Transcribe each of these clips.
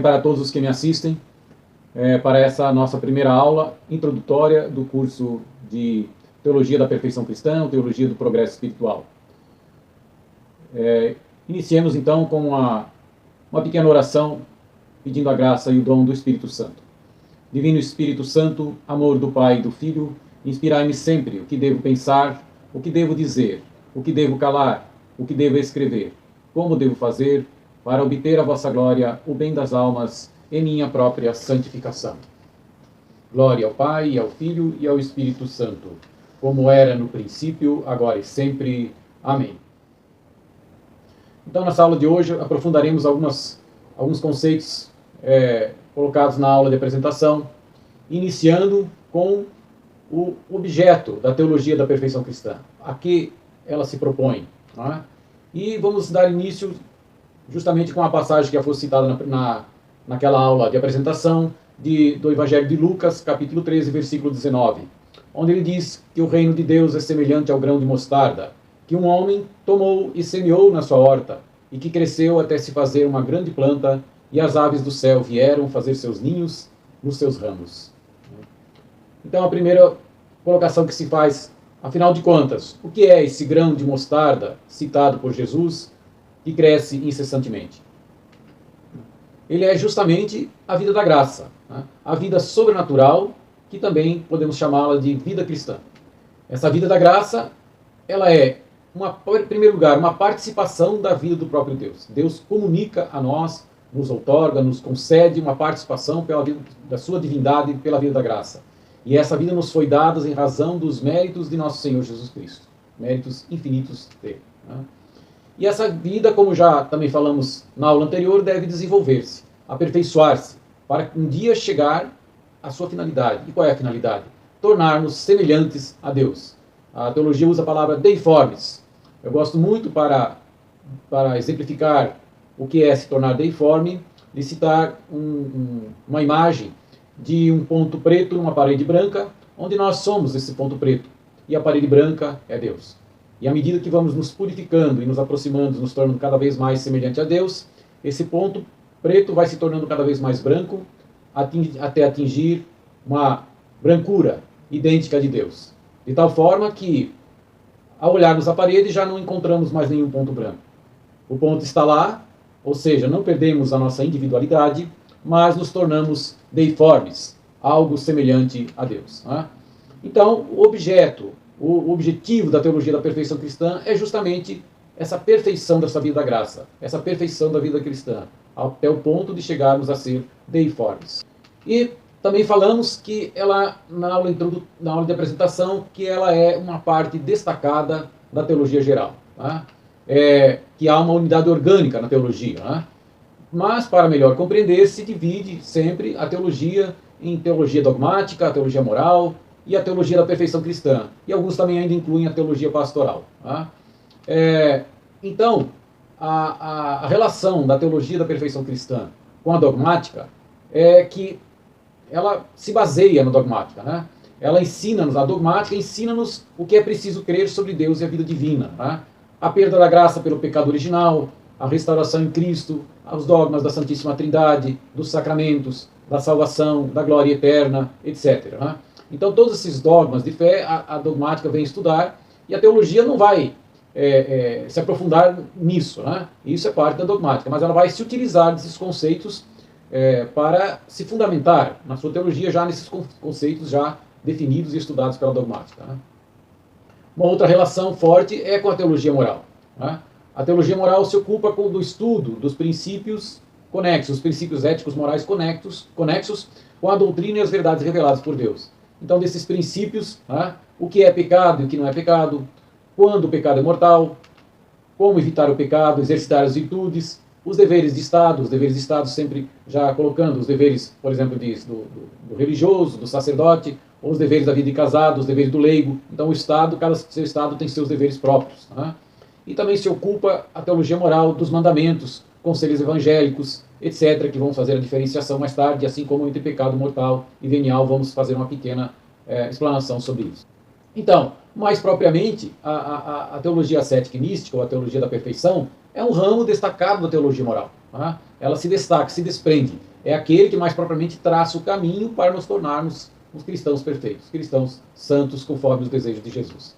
cumprimentar a todos os que me assistem para essa nossa primeira aula introdutória do curso de Teologia da Perfeição Cristã, Teologia do Progresso Espiritual. Iniciemos então com uma pequena oração pedindo a graça e o dom do Espírito Santo. Divino Espírito Santo, amor do Pai e do Filho, inspirai-me sempre o que devo pensar, o que devo dizer, o que devo calar, o que devo escrever, como devo fazer para obter a vossa glória, o bem das almas e minha própria santificação. Glória ao Pai, e ao Filho e ao Espírito Santo, como era no princípio, agora e sempre. Amém. Então, nessa aula de hoje, aprofundaremos alguns conceitos colocados na aula de apresentação, iniciando com o objeto da teologia da perfeição cristã, a que ela se propõe. Não é? E vamos dar início justamente com a passagem que foi citada naquela aula de apresentação do Evangelho de Lucas, capítulo 13, versículo 19, onde ele diz que o reino de Deus é semelhante ao grão de mostarda, que um homem tomou e semeou na sua horta, e que cresceu até se fazer uma grande planta, e as aves do céu vieram fazer seus ninhos nos seus ramos. Então, a primeira colocação que se faz, afinal de contas, o que é esse grão de mostarda citado por Jesus que cresce incessantemente? Ele é justamente a vida da graça, né? A vida sobrenatural, que também podemos chamá-la de vida cristã. Essa vida da graça, ela é, em primeiro lugar, uma participação da vida do próprio Deus. Deus comunica a nós, nos outorga, nos concede uma participação pela vida da sua divindade pela vida da graça. E essa vida nos foi dada em razão dos méritos de nosso Senhor Jesus Cristo. Méritos infinitos dele. Né? E essa vida, como já também falamos na aula anterior, deve desenvolver-se, aperfeiçoar-se, para um dia chegar à sua finalidade. E qual é a finalidade? Tornar-nos semelhantes a Deus. A teologia usa a palavra deiformes. Eu gosto muito, para exemplificar o que é se tornar deiforme, de citar uma imagem de um ponto preto numa parede branca, onde nós somos esse ponto preto, e a parede branca é Deus. E à medida que vamos nos purificando e nos aproximando, nos tornando cada vez mais semelhante a Deus, esse ponto preto vai se tornando cada vez mais branco, até atingir uma brancura idêntica de Deus. De tal forma que, ao olharmos a parede, já não encontramos mais nenhum ponto branco. O ponto está lá, ou seja, não perdemos a nossa individualidade, mas nos tornamos deiformes, algo semelhante a Deus. Né? Então, o objetivo da teologia da perfeição cristã é justamente essa perfeição dessa vida da graça, essa perfeição da vida cristã, até o ponto de chegarmos a ser deiformes. E também falamos que ela, na aula de apresentação, que ela é uma parte destacada da teologia geral. Né? Que há uma unidade orgânica na teologia. Né? Mas, para melhor compreender, se divide sempre a teologia em teologia dogmática, a teologia moral e a teologia da perfeição cristã. E alguns também ainda incluem a teologia pastoral. Tá? Então, a relação da teologia da perfeição cristã com a dogmática é que ela se baseia na dogmática. Né? Ela ensina-nos, a dogmática ensina-nos o que é preciso crer sobre Deus e a vida divina. Tá? A perda da graça pelo pecado original, a restauração em Cristo, os dogmas da Santíssima Trindade, dos sacramentos, da salvação, da glória eterna, etc. Né? Então, todos esses dogmas de fé, a dogmática vem estudar, e a teologia não vai se aprofundar nisso. Né? Isso é parte da dogmática, mas ela vai se utilizar desses conceitos para se fundamentar na sua teologia já nesses conceitos já definidos e estudados pela dogmática. Né? Uma outra relação forte é com a teologia moral. Né? A teologia moral se ocupa do estudo dos princípios conexos, os princípios éticos morais conexos com a doutrina e as verdades reveladas por Deus. Então, desses princípios, né, o que é pecado e o que não é pecado, quando o pecado é mortal, como evitar o pecado, exercitar as virtudes, os deveres de Estado sempre já colocando os deveres, por exemplo, do religioso, do sacerdote, ou os deveres da vida de casado, os deveres do leigo. Então, o Estado, cada seu Estado tem seus deveres próprios. Né? E também se ocupa a teologia moral dos mandamentos, conselhos evangélicos, etc., que vão fazer a diferenciação mais tarde, assim como entre pecado mortal e venial, vamos fazer uma pequena explanação sobre isso. Então, mais propriamente, a teologia ascética e mística, ou a teologia da perfeição, é um ramo destacado da teologia moral. Tá? Ela se destaca, se desprende. é aquele que mais propriamente traça o caminho para nos tornarmos os cristãos perfeitos, cristãos santos conforme os desejos de Jesus.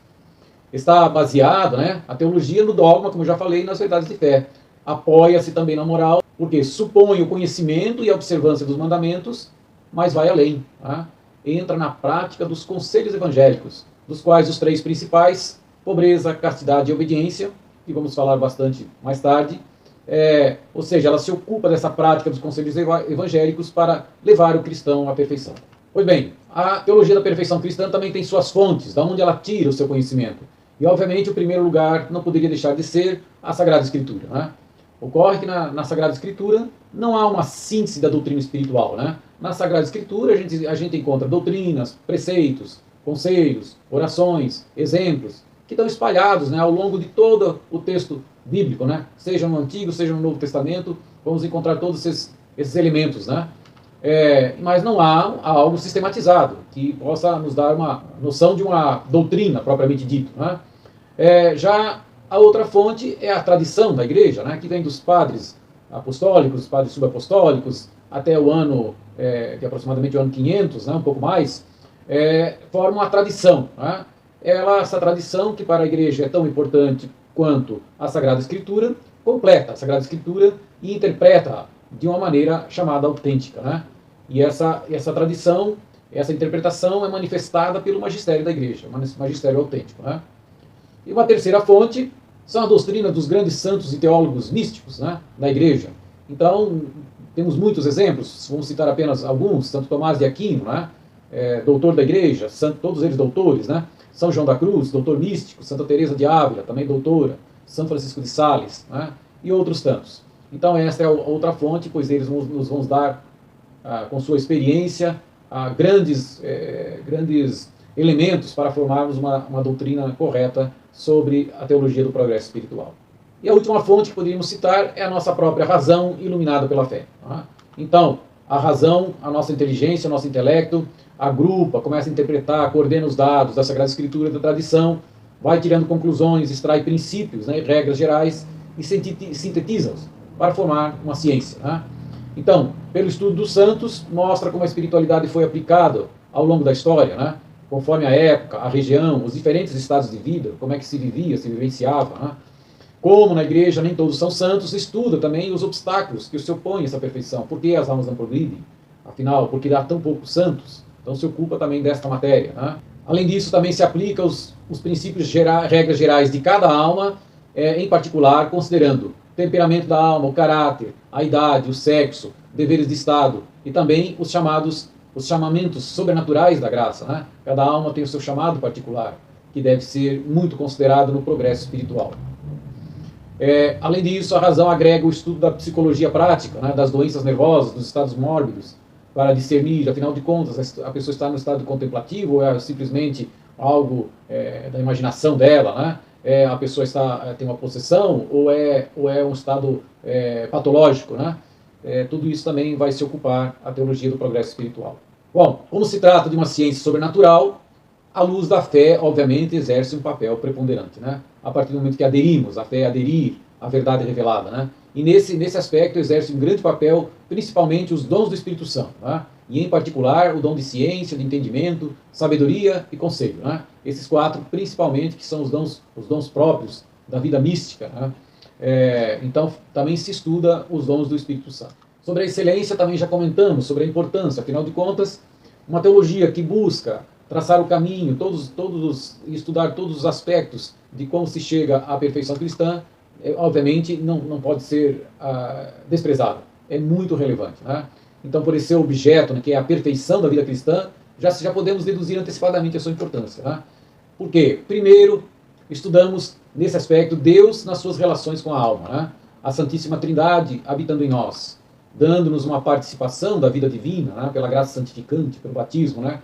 Está baseado, né, a teologia no dogma, como eu já falei, nas verdades de fé. Apoia-se também na moral, porque supõe o conhecimento e a observância dos mandamentos, mas vai além. Tá? Entra na prática dos conselhos evangélicos, dos quais os 3 principais, pobreza, castidade e obediência, que vamos falar bastante mais tarde, ou seja, ela se ocupa dessa prática dos conselhos evangélicos para levar o cristão à perfeição. Pois bem, a teologia da perfeição cristã também tem suas fontes, da onde ela tira o seu conhecimento. E, obviamente, o primeiro lugar não poderia deixar de ser a Sagrada Escritura. Né? Ocorre que na Sagrada Escritura não há uma síntese da doutrina espiritual. Né? Na Sagrada Escritura a gente encontra doutrinas, preceitos, conselhos, orações, exemplos, que estão espalhados, né, ao longo de todo o texto bíblico, né? Seja no Antigo, seja no Novo Testamento, vamos encontrar todos esses elementos. Né? Mas não há algo sistematizado que possa nos dar uma noção de uma doutrina propriamente dita. Né? Já a outra fonte é a tradição da igreja, né, que vem dos padres apostólicos, padres subapostólicos, até o ano, de aproximadamente o ano 500, né, um pouco mais, forma uma tradição. Né? Essa tradição, que para a igreja é tão importante quanto a Sagrada Escritura, completa a Sagrada Escritura e interpreta de uma maneira chamada autêntica. Né? E essa tradição, essa interpretação é manifestada pelo magistério da igreja, magistério autêntico. Né? E uma terceira fonte são a doutrina dos grandes santos e teólogos místicos, né, da igreja. Então, temos muitos exemplos, vamos citar apenas alguns. Santo Tomás de Aquino, né, doutor da igreja, todos eles doutores. Né? São João da Cruz, doutor místico. Santa Teresa de Ávila, também doutora. São Francisco de Sales, né, e outros tantos. Então, esta é a outra fonte, pois eles nos vão dar, com sua experiência, grandes elementos para formarmos uma doutrina correta sobre a teologia do progresso espiritual. E a última fonte que poderíamos citar é a nossa própria razão iluminada pela fé. Tá? Então, a razão, a nossa inteligência, o nosso intelecto, agrupa, começa a interpretar, coordena os dados da Sagrada Escritura e da tradição, vai tirando conclusões, extrai princípios, né, regras gerais e sintetiza-os para formar uma ciência. Né? Então, pelo estudo dos santos, mostra como a espiritualidade foi aplicada ao longo da história, né? Conforme a época, a região, os diferentes estados de vida, como é que se vivia, se vivenciava. Né? Como na igreja nem todos são santos, estuda também os obstáculos que se opõem a essa perfeição. Por que as almas não progridem? Afinal, porque há tão poucos santos. Então se ocupa também desta matéria. Né? Além disso, também se aplica os princípios, regras gerais de cada alma, em particular, considerando o temperamento da alma, o caráter, a idade, o sexo, deveres de estado e também os chamamentos sobrenaturais da graça. Né? Cada alma tem o seu chamado particular, que deve ser muito considerado no progresso espiritual. Além disso, a razão agrega o estudo da psicologia prática, né, das doenças nervosas, dos estados mórbidos, para discernir, afinal de contas, a pessoa está no estado contemplativo ou é simplesmente algo da imaginação dela, né? A pessoa tem uma possessão ou é um estado patológico, né? Tudo isso também vai se ocupar a teologia do progresso espiritual. Bom, como se trata de uma ciência sobrenatural, a luz da fé, obviamente, exerce um papel preponderante. Né? A partir do momento que aderimos, a fé é aderir à verdade revelada. Né? E nesse aspecto exerce um grande papel, principalmente os dons do Espírito Santo. Né? E em particular o dom de ciência, de entendimento, sabedoria e conselho. Né? Esses 4, principalmente, que são os dons próprios da vida mística. Né? Então, também se estuda os dons do Espírito Santo. Sobre a excelência, também já comentamos sobre a importância. Afinal de contas, uma teologia que busca traçar o caminho, estudar todos os aspectos de como se chega à perfeição cristã, obviamente não pode ser desprezado. É muito relevante. Né? Então, por esse objeto, né, que é a perfeição da vida cristã, já podemos deduzir antecipadamente a sua importância. Né? Por quê? Primeiro, estudamos, nesse aspecto, Deus nas suas relações com a alma. Né? A Santíssima Trindade habitando em nós, dando-nos uma participação da vida divina, né? Pela graça santificante, pelo batismo, né?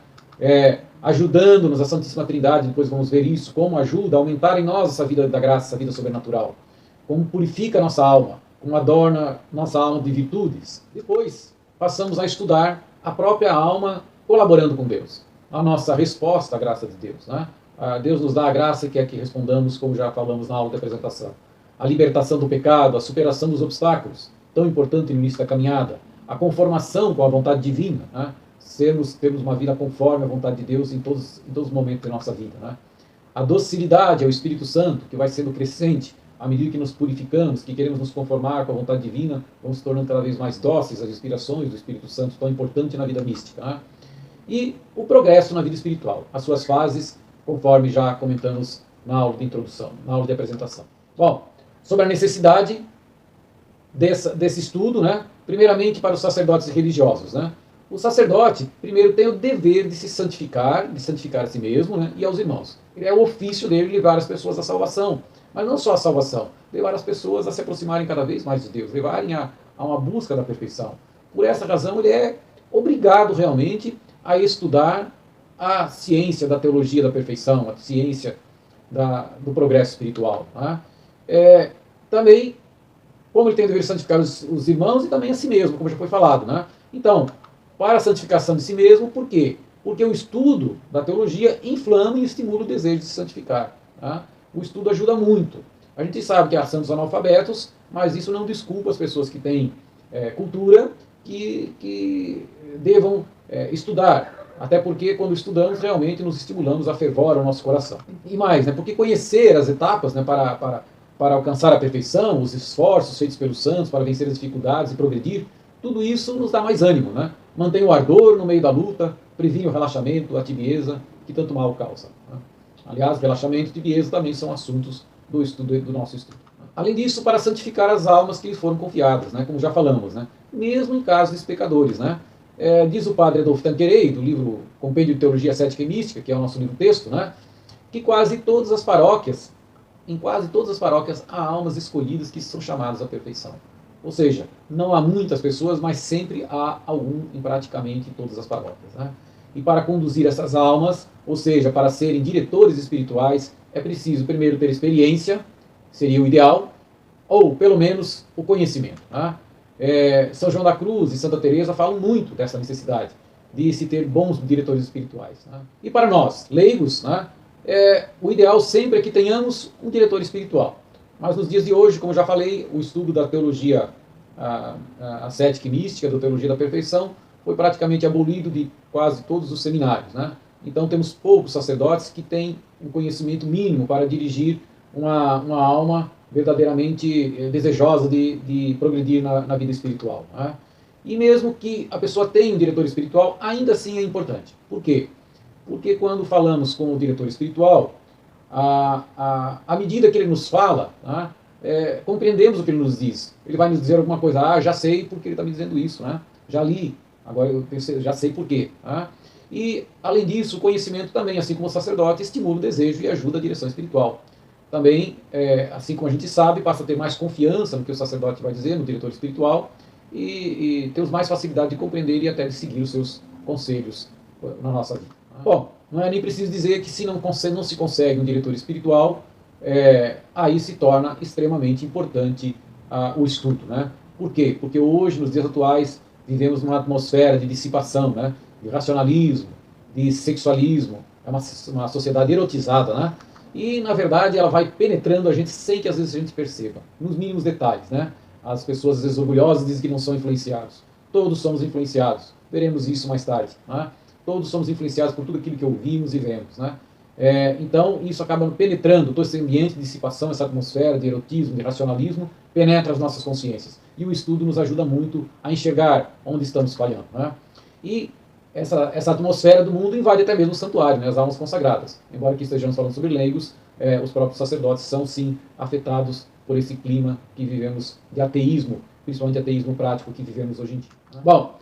Ajudando-nos a Santíssima Trindade, depois vamos ver isso, como ajuda a aumentar em nós essa vida da graça, essa vida sobrenatural. Como purifica a nossa alma, como adorna nossa alma de virtudes. Depois, passamos a estudar a própria alma colaborando com Deus. A nossa resposta à graça de Deus. Né? Deus nos dá a graça e quer que respondamos, como já falamos na aula de apresentação. A libertação do pecado, a superação dos obstáculos, tão importante no início da caminhada. a conformação com a vontade divina, né? Termos uma vida conforme a vontade de Deus em todos os momentos da nossa vida, né? A docilidade ao Espírito Santo, que vai sendo crescente à medida que nos purificamos, que queremos nos conformar com a vontade divina, vamos se tornando cada vez mais dóceis às inspirações do Espírito Santo, tão importante na vida mística, né? E o progresso na vida espiritual, as suas fases, conforme já comentamos na aula de introdução, na aula de apresentação. Bom, sobre a necessidade desse estudo, né? Primeiramente para os sacerdotes religiosos, né? O sacerdote, primeiro, tem o dever de se santificar, de santificar a si mesmo, né? E aos irmãos. É o ofício dele levar as pessoas à salvação, mas não só a salvação, levar as pessoas a se aproximarem cada vez mais de Deus, levarem a uma busca da perfeição. Por essa razão, ele é obrigado realmente a estudar a ciência da teologia da perfeição, a ciência do progresso espiritual, né? Também, como ele tem o dever de santificar os irmãos e também a si mesmo, como já foi falado, né? Então, para a santificação de si mesmo, por quê? Porque o estudo da teologia inflama e estimula o desejo de se santificar, tá? O estudo ajuda muito. A gente sabe que há santos analfabetos, mas isso não desculpa as pessoas que têm cultura que devam estudar. Até porque quando estudamos, realmente nos estimulamos a fervor ao nosso coração. E mais, né? Porque conhecer as etapas, né, para alcançar a perfeição, os esforços feitos pelos santos para vencer as dificuldades e progredir, tudo isso nos dá mais ânimo, né? Mantém o ardor no meio da luta, previne o relaxamento, a tibieza, que tanto mal causa, né? Aliás, relaxamento e tibieza também são assuntos do nosso estudo. Além disso, para santificar as almas que lhe foram confiadas, né? Como já falamos, né? Mesmo em casos de pecadores, né? Diz o padre Adolfo Tanqueray, do livro Compêndio de Teologia Cética e Mística, que é o nosso livro-texto, né? Que em quase todas as paróquias, há almas escolhidas que são chamadas à perfeição. Ou seja, não há muitas pessoas, mas sempre há algum em praticamente todas as paróquias, né? E para conduzir essas almas, ou seja, para serem diretores espirituais, é preciso primeiro ter experiência, seria o ideal, ou pelo menos o conhecimento, né? São João da Cruz e Santa Teresa falam muito dessa necessidade de se ter bons diretores espirituais, né? E para nós, leigos, né, o ideal sempre é que tenhamos um diretor espiritual. Mas nos dias de hoje, como já falei, o estudo da teologia ascética e mística, da teologia da perfeição, foi praticamente abolido de quase todos os seminários, né? Então temos poucos sacerdotes que têm um conhecimento mínimo para dirigir uma alma verdadeiramente desejosa de progredir na vida espiritual, né? E mesmo que a pessoa tenha um diretor espiritual, ainda assim é importante. Por quê? Porque quando falamos com o diretor espiritual, à medida que ele nos fala, né, compreendemos o que ele nos diz. Ele vai nos dizer alguma coisa, já sei porque ele está me dizendo isso, né? Já li, agora já sei por quê, né? E, além disso, o conhecimento também, assim como o sacerdote, estimula o desejo e ajuda a direção espiritual. Também, assim como a gente sabe, passa a ter mais confiança no que o sacerdote vai dizer, no diretor espiritual, e temos mais facilidade de compreender e até de seguir os seus conselhos na nossa vida. Bom, não é nem preciso dizer que se não se consegue um diretor espiritual, aí se torna extremamente importante o estudo, né? Por quê? Porque hoje, nos dias atuais, vivemos numa atmosfera de dissipação, né? De racionalismo, de sexualismo, é uma sociedade erotizada, né? E, na verdade, ela vai penetrando a gente sem que às vezes a gente perceba, nos mínimos detalhes, né? As pessoas, às vezes, orgulhosas dizem que não são influenciados. Todos somos influenciados. Veremos isso mais tarde, né? Todos somos influenciados por tudo aquilo que ouvimos e vemos, né? Então, isso acaba penetrando todo esse ambiente de dissipação, essa atmosfera de erotismo, de racionalismo, penetra as nossas consciências. E o estudo nos ajuda muito a enxergar onde estamos falhando, né? E essa atmosfera do mundo invade até mesmo o santuário, né? As almas consagradas. Embora aqui estejamos falando sobre leigos, os próprios sacerdotes são, sim, afetados por esse clima que vivemos de ateísmo, principalmente ateísmo prático que vivemos hoje em dia, né? Bom,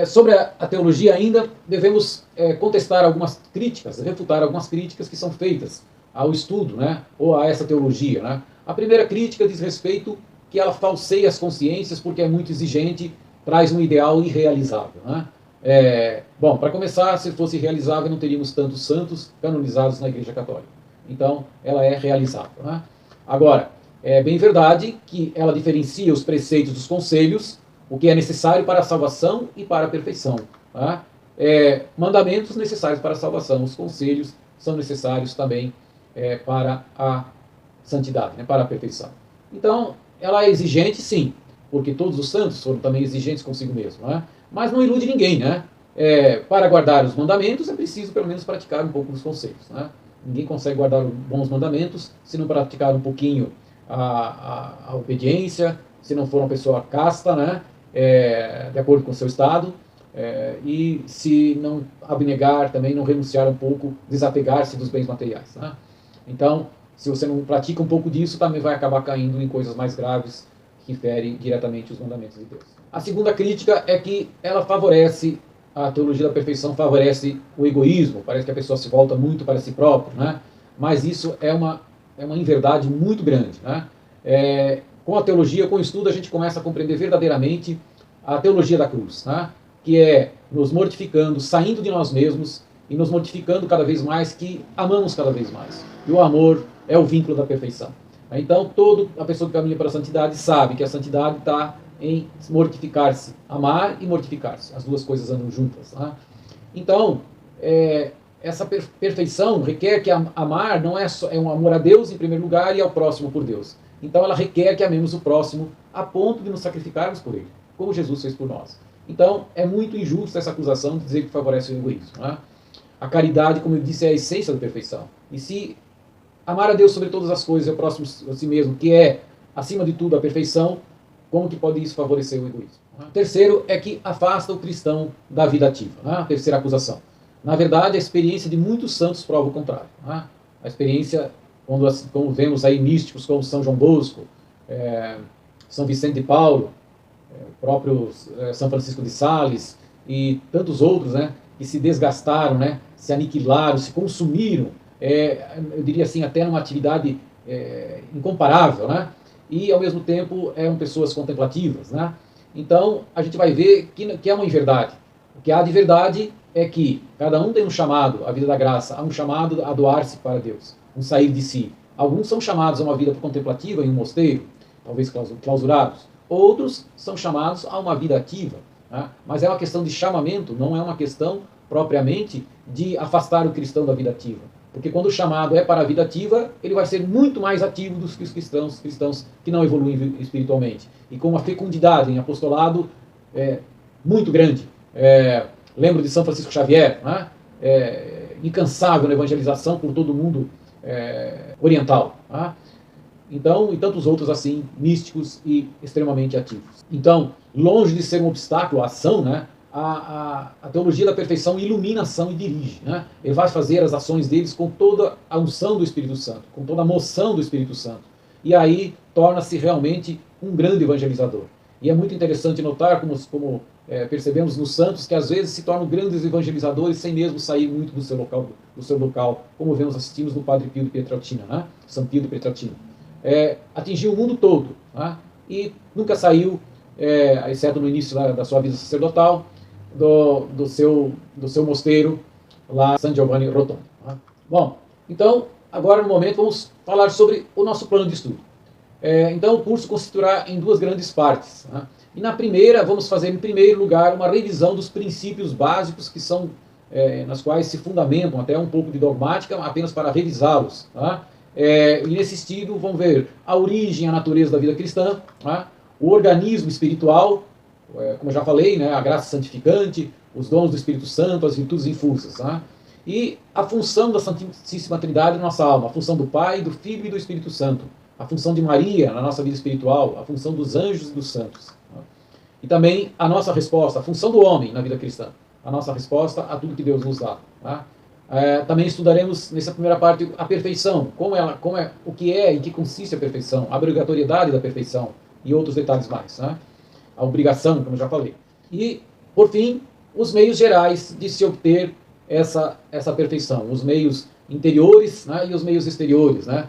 sobre a teologia ainda, devemos contestar algumas críticas, refutar algumas críticas que são feitas ao estudo, né, ou a essa teologia, né? A primeira crítica diz respeito que ela falseia as consciências porque é muito exigente, traz um ideal irrealizável, né? Bom, para começar, se fosse realizável, não teríamos tantos santos canonizados na Igreja Católica. Então, ela é realizável, né? Agora, é bem verdade que ela diferencia os preceitos dos conselhos, o que é necessário para a salvação e para a perfeição, tá? Mandamentos necessários para a salvação, os conselhos são necessários também para a santidade, né, para a perfeição. Então, ela é exigente, sim, porque todos os santos foram também exigentes consigo mesmo, né? Mas não ilude ninguém, né? Para guardar os mandamentos é preciso pelo menos praticar um pouco dos conceitos, né? Ninguém consegue guardar bons mandamentos se não praticar um pouquinho a obediência, se não for uma pessoa casta, né? De acordo com o seu estado, e se não abnegar, também não renunciar um pouco, desapegar-se dos bens materiais, né? Então, se você não pratica um pouco disso, também vai acabar caindo em coisas mais graves que ferem diretamente os mandamentos de Deus. A segunda crítica é que ela favorece, a teologia da perfeição favorece o egoísmo, parece que a pessoa se volta muito para si própria, né? Mas isso é uma inverdade muito grande, né? Com a teologia, com o estudo, a gente começa a compreender verdadeiramente a teologia da cruz, né? Que é nos mortificando, saindo de nós mesmos e nos mortificando cada vez mais, que amamos cada vez mais. E o amor é o vínculo da perfeição. Então, toda a pessoa que caminha para a santidade sabe que a santidade está em mortificar-se, amar e mortificar-se. As duas coisas andam juntas, né? Então, essa perfeição requer que amar não é um amor a Deus em primeiro lugar e ao próximo por Deus. Então, ela requer que amemos o próximo a ponto de nos sacrificarmos por ele, como Jesus fez por nós. Então, é muito injusta essa acusação de dizer que favorece o egoísmo, né? A caridade, como eu disse, é a essência da perfeição. E se amar a Deus sobre todas as coisas e ao próximo a si mesmo, que é, acima de tudo, a perfeição, como que pode isso favorecer o egoísmo? Terceiro é que afasta o cristão da vida ativa. A terceira acusação. Na verdade, a experiência de muitos santos prova o contrário. A experiência, como vemos aí místicos como São João Bosco, São Vicente de Paulo, o próprio São Francisco de Sales e tantos outros, né, que se desgastaram, né, se aniquilaram, se consumiram, eu diria assim, até numa atividade incomparável, né? E ao mesmo tempo eram pessoas contemplativas, né? Então a gente vai ver que é uma inverdade. O que há de verdade é que cada um tem um chamado, a vida da graça, há um chamado a doar-se para Deus, um sair de si. Alguns são chamados a uma vida contemplativa em um mosteiro, talvez clausurados. Outros são chamados a uma vida ativa, né? Mas é uma questão de chamamento, não é uma questão propriamente de afastar o cristão da vida ativa. Porque quando o chamado é para a vida ativa, ele vai ser muito mais ativo do que os cristãos que não evoluem espiritualmente. E com uma fecundidade em apostolado muito grande. Lembro de São Francisco Xavier, né? Incansável na evangelização por todo o mundo oriental. Né? Então, e tantos outros assim, místicos e extremamente ativos. Então, longe de ser um obstáculo à ação, né? A teologia da perfeição ilumina a ação e dirige, né? Ele vai fazer as ações deles com toda a unção do Espírito Santo, com toda a moção do Espírito Santo. E aí torna-se realmente um grande evangelizador. E é muito interessante notar como percebemos nos santos que às vezes se tornam grandes evangelizadores sem mesmo sair muito do seu local, como assistimos no Padre Pio de Pietrelcina, né? São Pio de Pietrelcina. Atingiu o mundo todo, né? E nunca saiu, exceto no início da sua vida sacerdotal, do seu mosteiro lá, San Giovanni Rotondo. Né? Bom, então, agora no momento vamos falar sobre o nosso plano de estudo. Então o curso consistirá em duas grandes partes. Né? E na primeira, vamos fazer em primeiro lugar uma revisão dos princípios básicos que são, nas quais se fundamentam até um pouco de dogmática, apenas para revisá-los. Tá? E nesse estilo vamos ver a origem, a natureza da vida cristã, tá? O organismo espiritual, como eu já falei, né, a graça santificante, os dons do Espírito Santo, as virtudes infusas. Tá? E a função da Santíssima Trindade na nossa alma, a função do Pai, do Filho e do Espírito Santo, a função de Maria na nossa vida espiritual, a função dos anjos e dos santos. Tá? E também a nossa resposta, a função do homem na vida cristã, a nossa resposta a tudo que Deus nos dá. Tá? Também estudaremos nessa primeira parte a perfeição, o que é e que consiste a perfeição, a obrigatoriedade da perfeição e outros detalhes mais. Né? A obrigação, como eu já falei. E, por fim, os meios gerais de se obter essa perfeição, os meios interiores, né, e os meios exteriores. Né?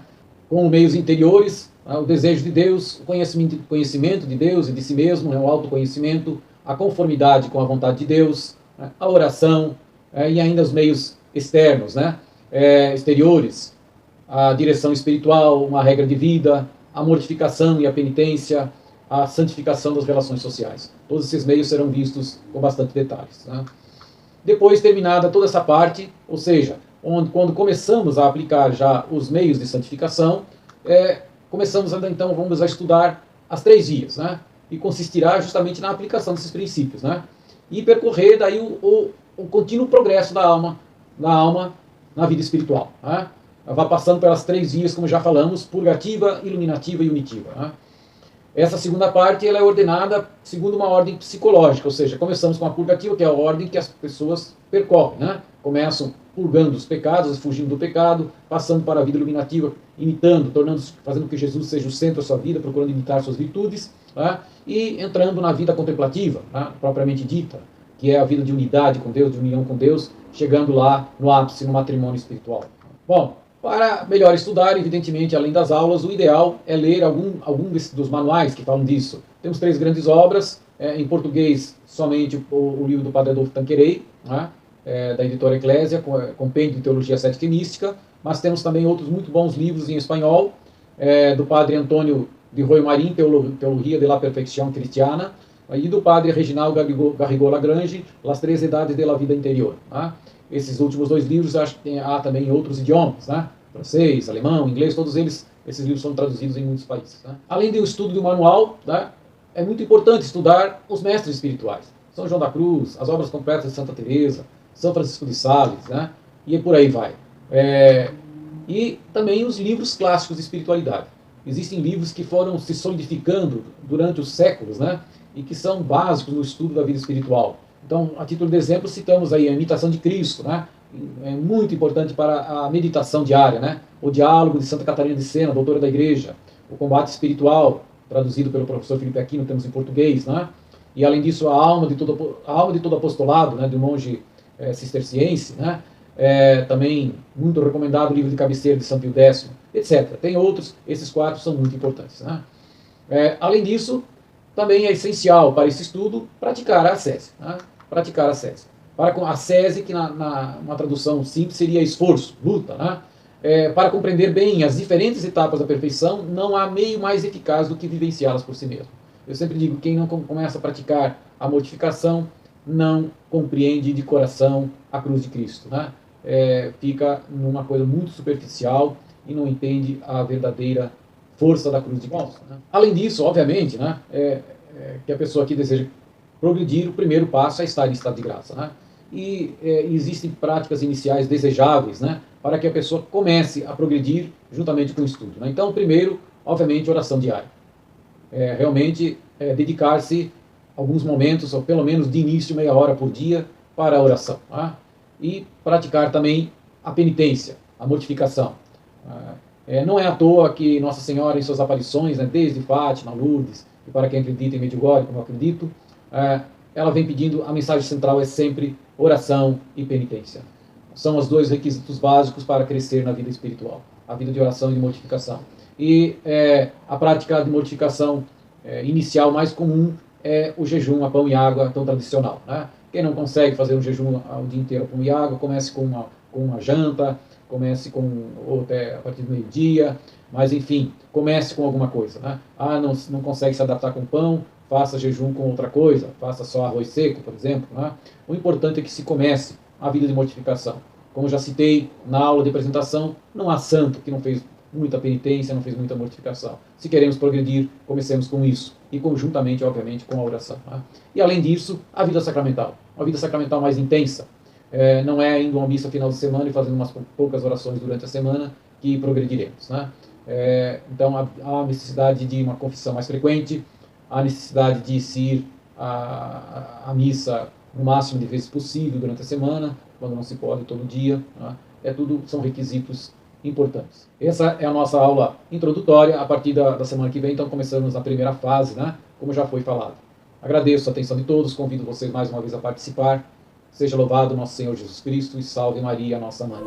Com os meios interiores, o desejo de Deus, o conhecimento de Deus e de si mesmo, né, o autoconhecimento, a conformidade com a vontade de Deus, né, a oração, e ainda os meios externos, né, exteriores, a direção espiritual, uma regra de vida, a mortificação e a penitência, a santificação das relações sociais. Todos esses meios serão vistos com bastante detalhes. Né? Depois, terminada toda essa parte, ou seja, quando começamos a aplicar já os meios de santificação, vamos a estudar as 3 vias. Né? e consistirá justamente na aplicação desses princípios, né? E percorrer daí o contínuo progresso da alma na vida espiritual, né? Ela vai passando pelas 3 vias, como já falamos, purgativa, iluminativa e unitiva, né? Essa segunda parte ela é ordenada segundo uma ordem psicológica, ou seja, começamos com a purgativa, que é a ordem que as pessoas percorrem, né? Começam purgando os pecados, fugindo do pecado, passando para a vida iluminativa, imitando, fazendo que Jesus seja o centro da sua vida, procurando imitar suas virtudes, né? E entrando na vida contemplativa, né? Propriamente dita, que é a vida de unidade com Deus, de união com Deus, chegando lá no ápice, no matrimônio espiritual. Bom, para melhor estudar, evidentemente, além das aulas, o ideal é ler algum dos manuais que falam disso. Temos 3 grandes obras, em português, somente o livro do Padre Adolfo Tanqueray, né, da editora Eclésia, Compêndio de Teologia Cética e Mística, mas temos também outros muito bons livros em espanhol, do Padre Antônio de Royo Marín, Teologia de la Perfección Cristiana, e do Padre Reginald Garrigou Lagrange, Las Três Idades de la Vida Interior. Né? Esses últimos 2 livros há também em outros idiomas, né? Francês, alemão, inglês, todos esses livros são traduzidos em muitos países. Né? Além do estudo do manual, né, é muito importante estudar os mestres espirituais. São João da Cruz, as obras completas de Santa Teresa, São Francisco de Sales, né? E por aí vai. E também os livros clássicos de espiritualidade. Existem livros que foram se solidificando durante os séculos, né? E que são básicos no estudo da vida espiritual. Então, a título de exemplo, citamos aí a Imitação de Cristo, né? É muito importante para a meditação diária, né? O Diálogo de Santa Catarina de Sena, doutora da Igreja, o Combate Espiritual, traduzido pelo professor Felipe Aquino, temos em português, né? E além disso, a Alma de todo Apostolado, né? De um monge cisterciense, né? Também muito recomendado o livro de cabeceira de São Pio X, etc. Tem outros, esses 4 são muito importantes, né? Além disso, também é essencial para esse estudo praticar a ascese, né? Praticar a ascese. Para a ascese, que uma tradução simples seria esforço, luta, né? Para compreender bem as diferentes etapas da perfeição, não há meio mais eficaz do que vivenciá-las por si mesmo. Eu sempre digo, quem não começa a praticar a mortificação, não compreende de coração a cruz de Cristo, né? Fica numa coisa muito superficial e não entende a verdadeira força da cruz de Cristo. Né? Além disso, obviamente, né, que a pessoa que deseja progredir, o primeiro passo é estar em estado de graça. Né? E existem práticas iniciais desejáveis, né, para que a pessoa comece a progredir juntamente com o estudo. Né? Então, primeiro, obviamente, oração diária. Realmente dedicar-se alguns momentos, ou pelo menos de início, meia hora por dia, para a oração. Né? E praticar também a penitência, a mortificação. Não é à toa que Nossa Senhora, em suas aparições, né, desde Fátima, Lourdes, e para quem acredita em Medjugorje, como eu acredito, ela vem pedindo, a mensagem central é sempre oração e penitência. São os 2 requisitos básicos para crescer na vida espiritual, a vida de oração e de mortificação. E a prática de mortificação inicial mais comum é o jejum a pão e água, tão tradicional. Né? Quem não consegue fazer um jejum o dia inteiro a pão e água, comece com uma janta, comece ou até a partir do meio-dia, mas enfim, comece com alguma coisa. Né? Não consegue se adaptar com pão, faça jejum com outra coisa, faça só arroz seco, por exemplo. Né? O importante é que se comece a vida de mortificação. Como já citei na aula de apresentação, não há santo que não fez muita penitência, não fez muita mortificação. Se queremos progredir, comecemos com isso, e conjuntamente, obviamente, com a oração. Né? E além disso, a vida sacramental. Uma vida sacramental mais intensa. Não é indo a uma missa final de semana e fazendo umas poucas orações durante a semana que progrediremos. Né? Então, há necessidade de uma confissão mais frequente, há necessidade de se ir à missa no máximo de vezes possível durante a semana, quando não se pode todo dia. Né? São requisitos importantes. Essa é a nossa aula introdutória. A partir da semana que vem, então, começamos a primeira fase, né? Como já foi falado. Agradeço a atenção de todos, convido vocês mais uma vez a participar. Seja louvado nosso Senhor Jesus Cristo e salve Maria, nossa mãe.